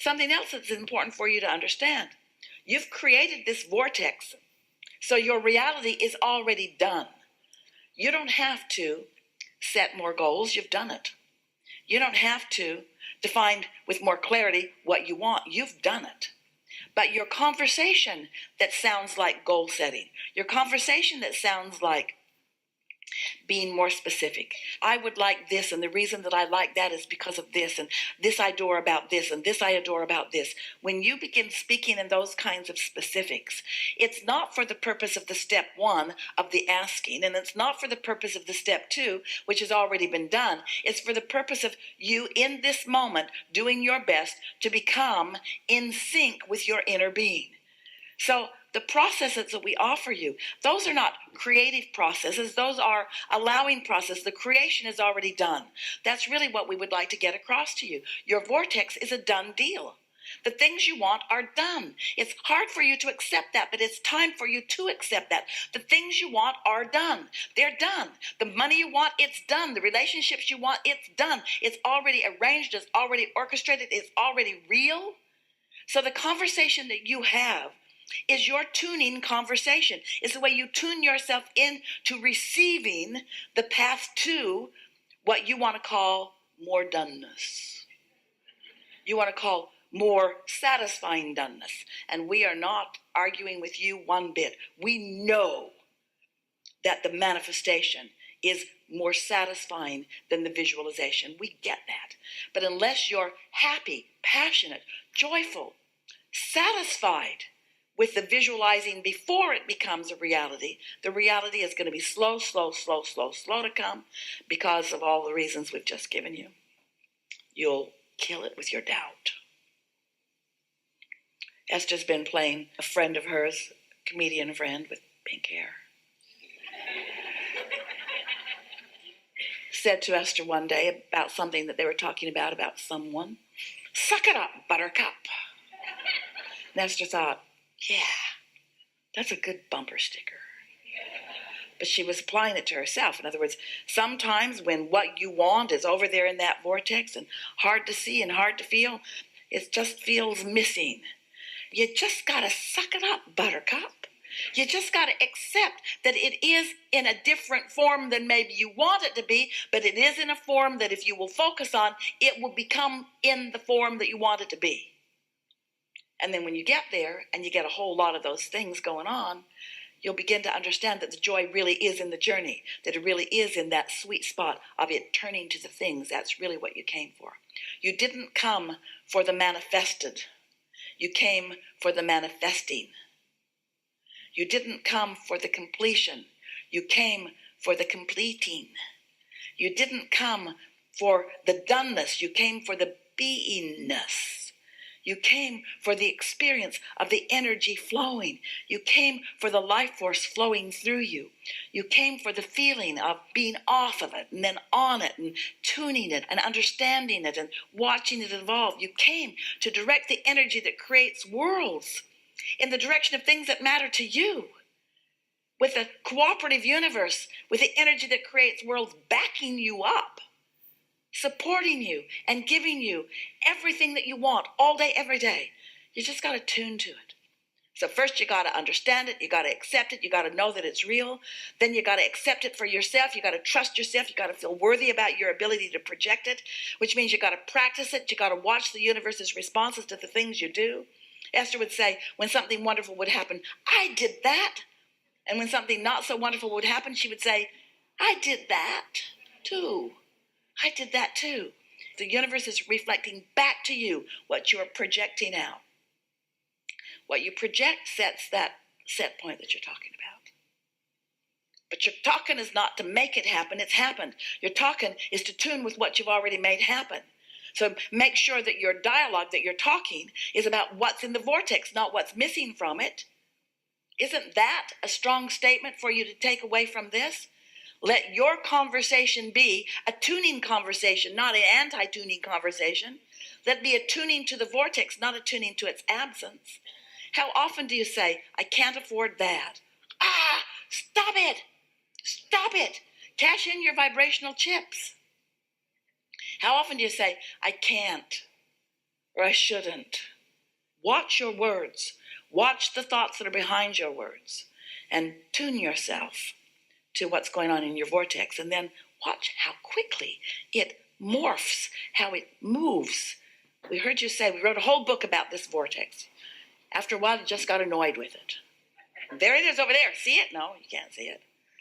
Something else that's important for you to understand. You've created this vortex, so your reality is already done. You don't have to set more goals. You've done it. You don't have to define with more clarity what you want. You've done it. But your conversation that sounds like goal setting, your conversation that sounds like being more specific. I would like this, and the reason that I like that is because of this, and this I adore about this, and this I adore about this. When you begin speaking in those kinds of specifics, it's not for the purpose of the step one of the asking, and it's not for the purpose of the step two, which has already been done. It's for the purpose of you in this moment doing your best to become in sync with your inner being. So the processes that we offer you, those are not creative processes. Those are allowing processes. The creation is already done. That's really what we would like to get across to you. Your vortex is a done deal. The things you want are done. It's hard for you to accept that, but it's time for you to accept that. The things you want are done. They're done. The money you want, it's done. The relationships you want, it's done. It's already arranged. It's already orchestrated. It's already real. So the conversation that you have is your tuning conversation. It's the way you tune yourself into receiving the path to what you want to call more doneness. You want to call more satisfying doneness. And we are not arguing with you one bit. We know that the manifestation is more satisfying than the visualization. We get that. But unless you're happy, passionate, joyful, satisfied with the visualizing before it becomes a reality, the reality is going to be slow to come because of all the reasons we've just given you. You'll kill it with your doubt. Esther's been playing a friend of hers, comedian friend with pink hair. Said to Esther one day about something that they were talking about someone, "Suck it up, buttercup." And Esther thought, yeah, that's a good bumper sticker. But she was applying it to herself. In other words, sometimes when what you want is over there in that vortex and hard to see and hard to feel, it just feels missing. You just got to suck it up, buttercup. You just got to accept that it is in a different form than maybe you want it to be, but it is in a form that if you will focus on, it will become in the form that you want it to be. And then when you get there and you get a whole lot of those things going on, you'll begin to understand that the joy really is in the journey, that it really is in that sweet spot of it turning to the things. That's really what you came for. You didn't come for the manifested. You came for the manifesting. You didn't come for the completion. You came for the completing. You didn't come for the doneness. You came for the beingness. You came for the experience of the energy flowing. You came for the life force flowing through you. You came for the feeling of being off of it and then on it and tuning it and understanding it and watching it evolve. You came to direct the energy that creates worlds in the direction of things that matter to you. With a cooperative universe, with the energy that creates worlds backing you up, supporting you and giving you everything that you want all day, every day. You just got to tune to it. So first you got to understand it. You got to accept it. You got to know that it's real. Then you got to accept it for yourself. You got to trust yourself. You got to feel worthy about your ability to project it, which means you got to practice it. You got to watch the universe's responses to the things you do. Esther would say, when something wonderful would happen, I did that. And when something not so wonderful would happen, she would say, I did that too. I did that too. The universe is reflecting back to you what you are projecting out. What you project sets that set point that you're talking about. But your talking is not to make it happen. It's happened. Your talking is to tune with what you've already made happen. So make sure that your dialogue, that you're talking, is about what's in the vortex, not what's missing from it. Isn't that a strong statement for you to take away from this? Let your conversation be a tuning conversation, not an anti-tuning conversation. Let it be a tuning to the vortex, not a tuning to its absence. How often do you say, I can't afford that? Stop it. Stop it. Cash in your vibrational chips. How often do you say, I can't? or I shouldn't. Watch your words. Watch the thoughts that are behind your words and tune yourself to what's going on in your vortex. And then watch how quickly it morphs, how it moves. We heard you say, we wrote a whole book about this vortex. After a while, you just got annoyed with it. There it is over there. See it? No, you can't see it.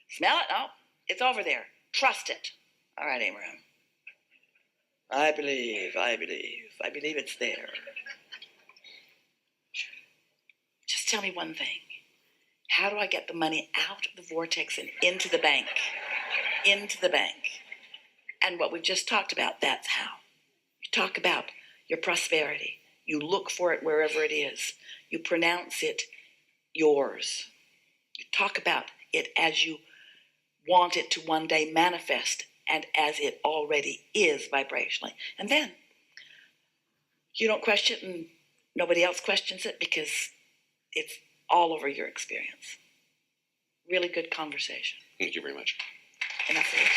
Smell it? No, it's over there. Trust it. All right, Abraham. I believe it's there. Just tell me one thing. How do I get the money out of the vortex and into the bank? Into the bank. And what we've just talked about, that's how. You talk about your prosperity. You look for it wherever it is. You pronounce it yours. You talk about it as you want it to one day manifest and as it already is vibrationally. And then you don't question it and nobody else questions it because it's all over your experience. Really good conversation. Thank you very much. Enough of it.